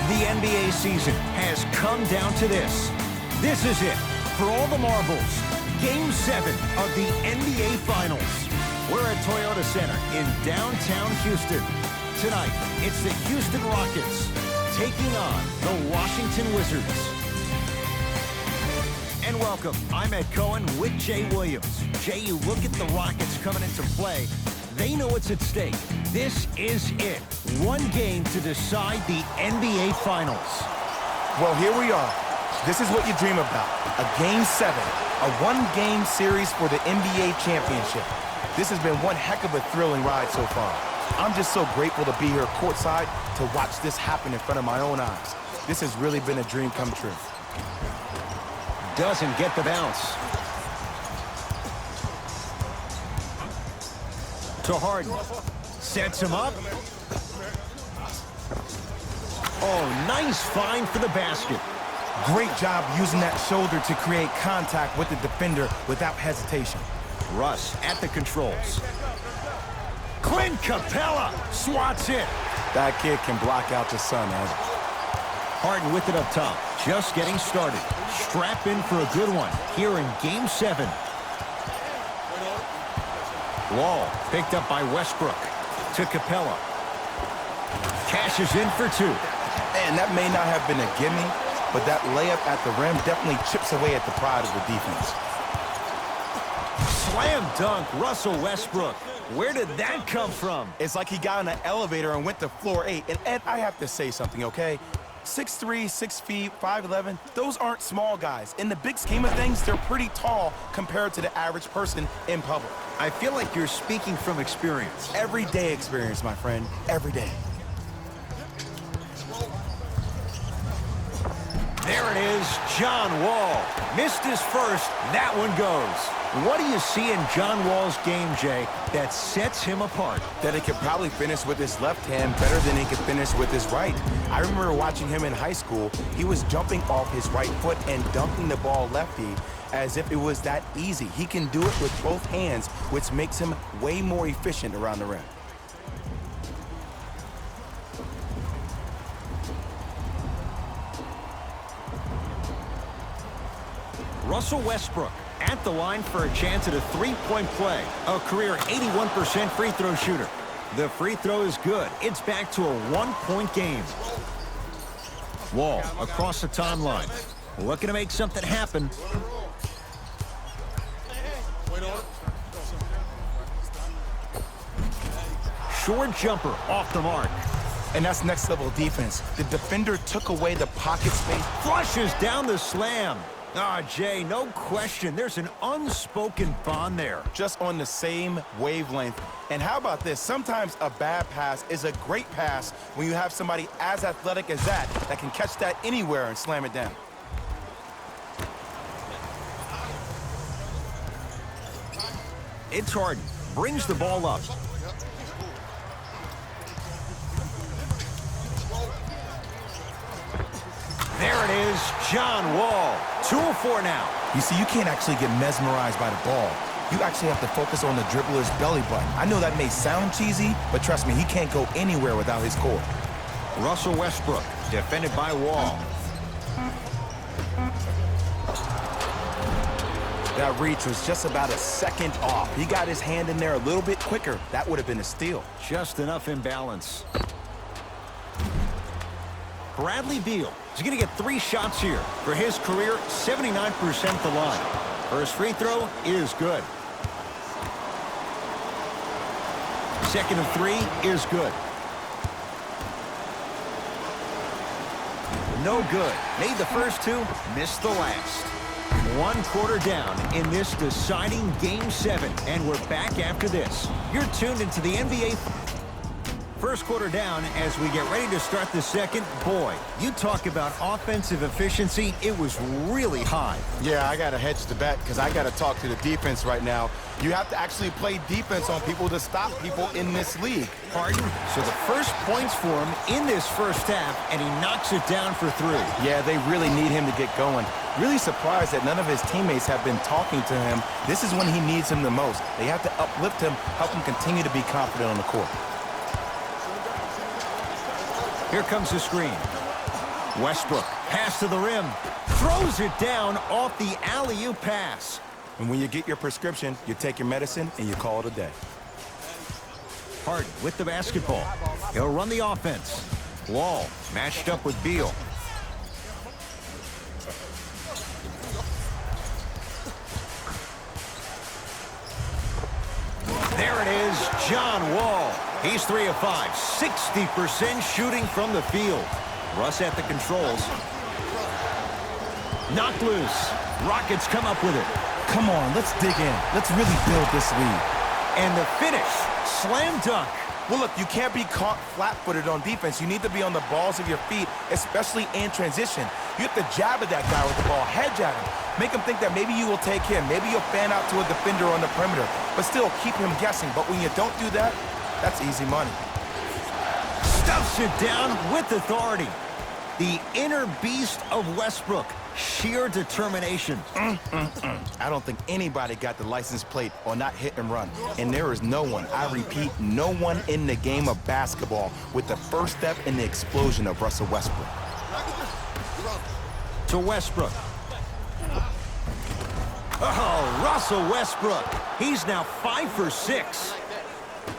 The NBA season has come down to this. This is it. For all the marbles, Game 7 of the NBA Finals. We're at Toyota Center in downtown Houston. Tonight, it's the Houston Rockets taking on the Washington Wizards. And welcome, I'm Ed Cohen with Jay Williams. Jay, you look at the Rockets coming into play. They know what's at stake. This is it. One game to decide the NBA Finals. Well, here we are. This is what you dream about. A Game 7, a one-game series for the NBA championship. This has been one heck of a thrilling ride so far. I'm just so grateful to be here courtside to watch this happen in front of my own eyes. This has really been a dream come true. Doesn't get the bounce. To Harden. Sets him up. Oh, nice find for the basket. Great job using that shoulder to create contact with the defender without hesitation. Russ at the controls. Clint Capella swats it. That kid can block out the sun, Ed. Harden with it up top. Just getting started. Strap in for a good one here in Game 7. Wall picked up by Westbrook. To Capella. Cashes in for two. And that may not have been a gimme, but that layup at the rim definitely chips away at the pride of the defense. Slam dunk, Russell Westbrook. Where did that come from? It's like he got in an elevator and went to floor 8. And Ed, I have to say something, okay? 6'3", 6 feet, 5'11", those aren't small guys. In the big scheme of things, they're pretty tall compared to the average person in public. I feel like you're speaking from experience. Everyday experience, my friend. Every day. There it is, John Wall. Missed his first, that one goes. What do you see in John Wall's game, Jay, that sets him apart? That he could probably finish with his left hand better than he could finish with his right. I remember watching him in high school. He was jumping off his right foot and dunking the ball lefty as if it was that easy. He can do it with both hands, which makes him way more efficient around the rim. Russell Westbrook at the line for a chance at a three-point play. A career 81% free throw shooter. The free throw is good. It's back to a one-point game. Wall across the timeline. Looking to make something happen. Short jumper off the mark. And that's next level defense. The defender took away the pocket space. Flushes down the slam. Ah, Jay, no question. There's an unspoken bond there. Just on the same wavelength. And how about this? Sometimes a bad pass is a great pass when you have somebody as athletic as that can catch that anywhere and slam it down. It's Harden. Brings the ball up. There it is, John Wall. 2 of 4 now. You see, you can't actually get mesmerized by the ball. You actually have to focus on the dribbler's belly button. I know that may sound cheesy, but trust me, he can't go anywhere without his core. Russell Westbrook, defended by Wall. That reach was just about a second off. He got his hand in there a little bit quicker. That would have been a steal. Just enough imbalance. Bradley Beal is going to get 3 shots here. For his career, 79% the line. First free throw is good. Second of 3 is good. No good. Made the first 2, missed the last. 1 quarter down in this deciding Game 7, and we're back after this. You're tuned into the NBA. First quarter down as we get ready to start the second. Boy, you talk about offensive efficiency. It was really high. Yeah, I got to hedge the bet because I got to talk to the defense right now. You have to actually play defense on people to stop people in this league. Harden, so the first points for him in this first half, and he knocks it down for 3. Yeah, they really need him to get going. Really surprised that none of his teammates have been talking to him. This is when he needs him the most. They have to uplift him, help him continue to be confident on the court. Here comes the screen. Westbrook, pass to the rim. Throws it down off the alley-oop pass. And when you get your prescription, you take your medicine and you call it a day. Harden with the basketball. He'll run the offense. Wall matched up with Beal. There it is, John Wall. He's 3 of 5, 60% shooting from the field. Russ at the controls. Knocked loose. Rockets come up with it. Come on, let's dig in. Let's really build this lead. And the finish, slam dunk. Well, look, you can't be caught flat-footed on defense. You need to be on the balls of your feet, especially in transition. You have to jab at that guy with the ball, head jab him. Make him think that maybe you will take him. Maybe you'll fan out to a defender on the perimeter, but still keep him guessing. But when you don't do that, that's easy money. Stuffs it down with authority. The inner beast of Westbrook. Sheer determination. I don't think anybody got the license plate on that hit and run. And there is no one, I repeat, no one in the game of basketball with the first step in the explosion of Russell Westbrook. To Westbrook. Oh, Russell Westbrook. He's now 5 for 6.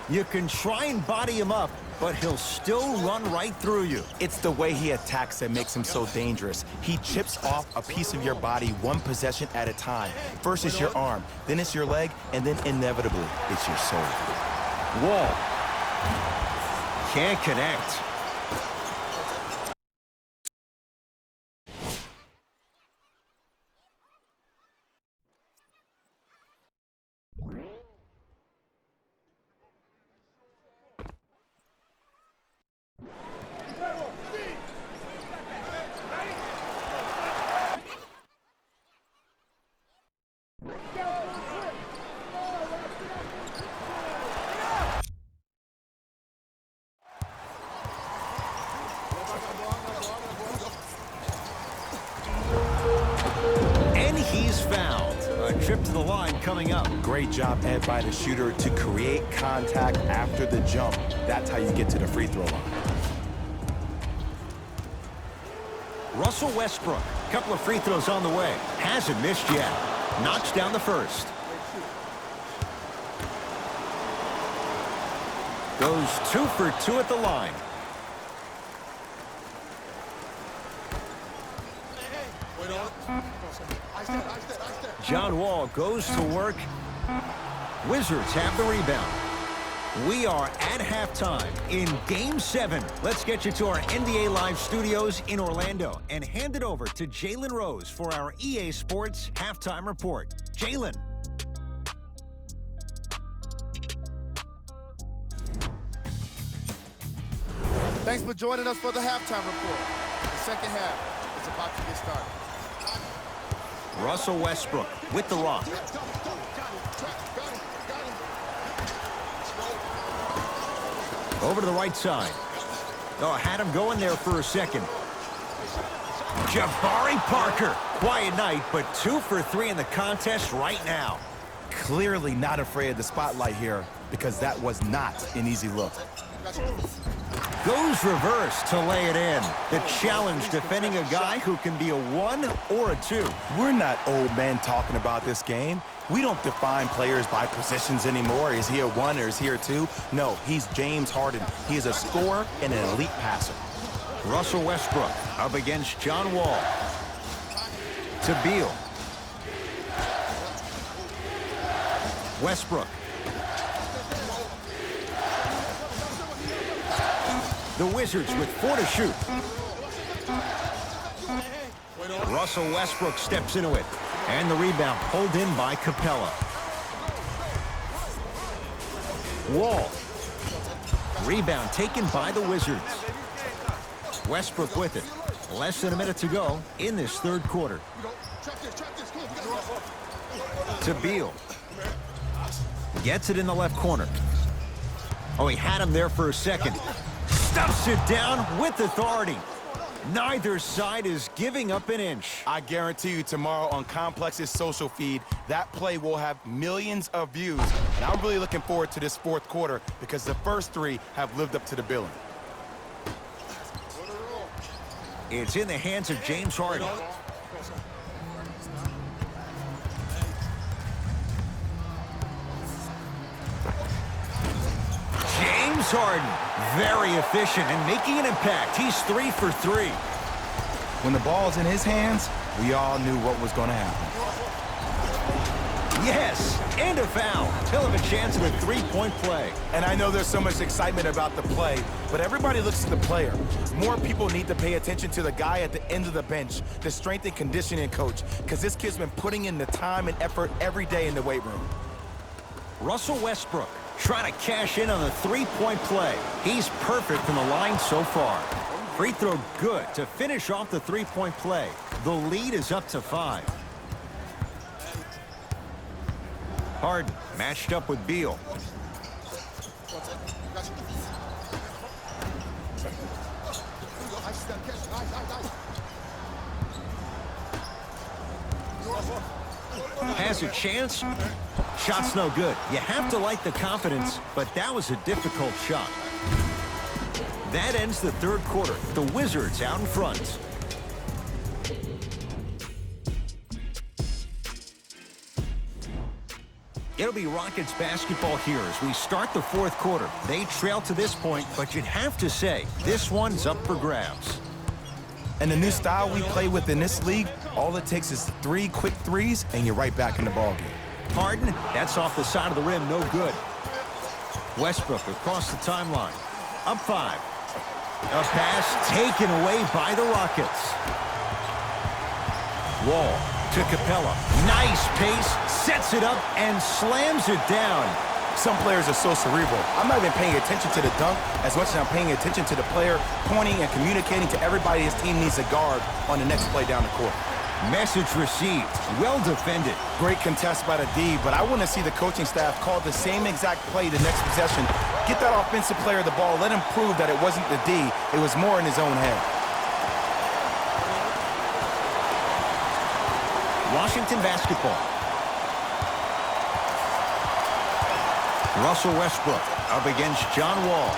You can try and body him up, but he'll still run right through you. It's the way he attacks that makes him so dangerous. He chips off a piece of your body one possession at a time. First it's your arm, then it's your leg, and then inevitably it's your soul. Wall. Can't connect. Trip to the line coming up. Great job, Ed, by the shooter to create contact after the jump. That's how you get to the free throw line. Russell Westbrook, couple of free throws on the way. Hasn't missed yet. Knocks down the first. Goes 2 for 2 at the line. John Wall goes to work. Wizards have the rebound. We are at halftime in Game 7. Let's get you to our NBA Live studios in Orlando and hand it over to Jalen Rose for our EA Sports Halftime Report. Jalen. Thanks for joining us for the Halftime Report. The second half is about to get started. Russell Westbrook with the rock. Over to the right side. Oh, had him going there for a second. Jabari Parker. Quiet night, but 2 for 3 in the contest right now. Clearly not afraid of the spotlight here because that was not an easy look. Goes reverse to lay it in. The challenge defending a guy who can be a 1 or a 2. We're not old men talking about this game. We don't define players by positions anymore. Is he a 1 or is he a 2? No, he's James Harden. He is a scorer and an elite passer. Russell Westbrook up against John Wall. To Beal. Westbrook. The Wizards with 4 to shoot. Russell Westbrook steps into it. And the rebound pulled in by Capella. Wall. Rebound taken by the Wizards. Westbrook with it. Less than a minute to go in this third quarter. To Beal. Gets it in the left corner. Oh, he had him there for a second. Stuffs it down with authority. Neither side is giving up an inch. I guarantee you tomorrow on Complex's social feed, that play will have millions of views. And I'm really looking forward to this fourth quarter because the first 3 have lived up to the billing. It's in the hands of James Harden. James Harden, very efficient and making an impact. He's 3 for 3. When the ball's in his hands, we all knew what was going to happen. Yes, and a foul. He'll have a chance at a three-point play. And I know there's so much excitement about the play, but everybody looks at the player. More people need to pay attention to the guy at the end of the bench, the strength and conditioning coach, because this kid's been putting in the time and effort every day in the weight room. Russell Westbrook trying to cash in on the three-point play. He's perfect from the line so far. Free throw good to finish off the three-point play. The lead is up to 5. Harden matched up with Beal. Has a chance. Shot's no good. You have to like the confidence, but that was a difficult shot. That ends the third quarter. The Wizards out in front. It'll be Rockets basketball here as we start the fourth quarter. They trail to this point, but you'd have to say this one's up for grabs. And the new style we play with in this league, all it takes is 3 quick threes, and you're right back in the ballgame. Harden, that's off the side of the rim, no good. Westbrook across the timeline. Up 5. A pass taken away by the Rockets. Wall to Capella. Nice pace, sets it up, and slams it down. Some players are so cerebral. I'm not even paying attention to the dunk as much as I'm paying attention to the player, pointing and communicating to everybody his team needs a guard on the next play down the court. Message received. Well defended. Great contest by the D, but I want to see the coaching staff call the same exact play the next possession. Get that offensive player the ball. Let him prove that it wasn't the D. It was more in his own head. Washington basketball. Russell Westbrook up against John Wall.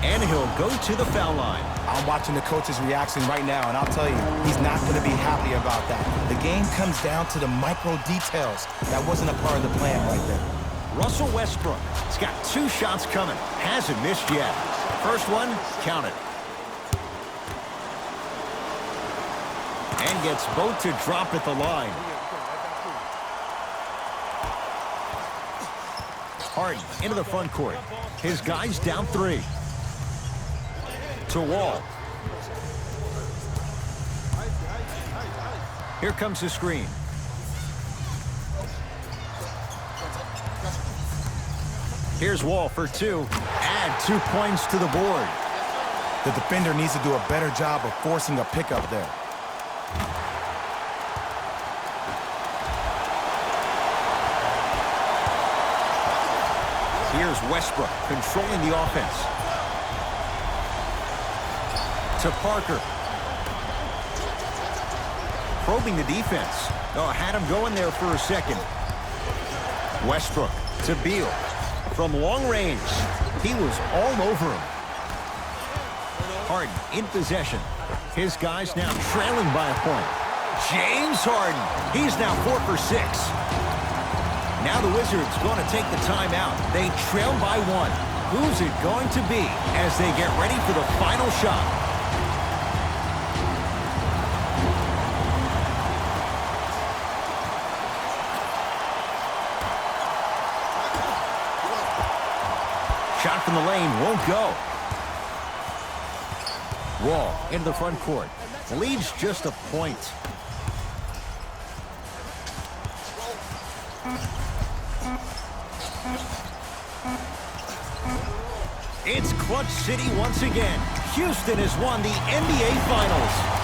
And he'll go to the foul line. I'm watching the coach's reaction right now, and I'll tell you, he's not going to be happy about that. The game comes down to the micro details. That wasn't a part of the plan right there. Russell Westbrook has got 2 shots coming. Hasn't missed yet. First one, counted. And gets both to drop at the line. Harden into the front court. His guys down 3. To Wall. Here comes the screen. Here's Wall for 2. Add 2 points to the board. The defender needs to do a better job of forcing a pickup there. Here's Westbrook controlling the offense. To Parker. Probing the defense. Oh, had him going there for a second. Westbrook to Beal. From long range, he was all over him. Harden in possession. His guys now trailing by a point. James Harden. He's now 4 for 6. Now the Wizards going to take the timeout. They trail by 1. Who's it going to be as they get ready for the final shot? Shot from the lane won't go. Wall into the front court. Leads just a point. It's Clutch City once again. Houston has won the NBA Finals.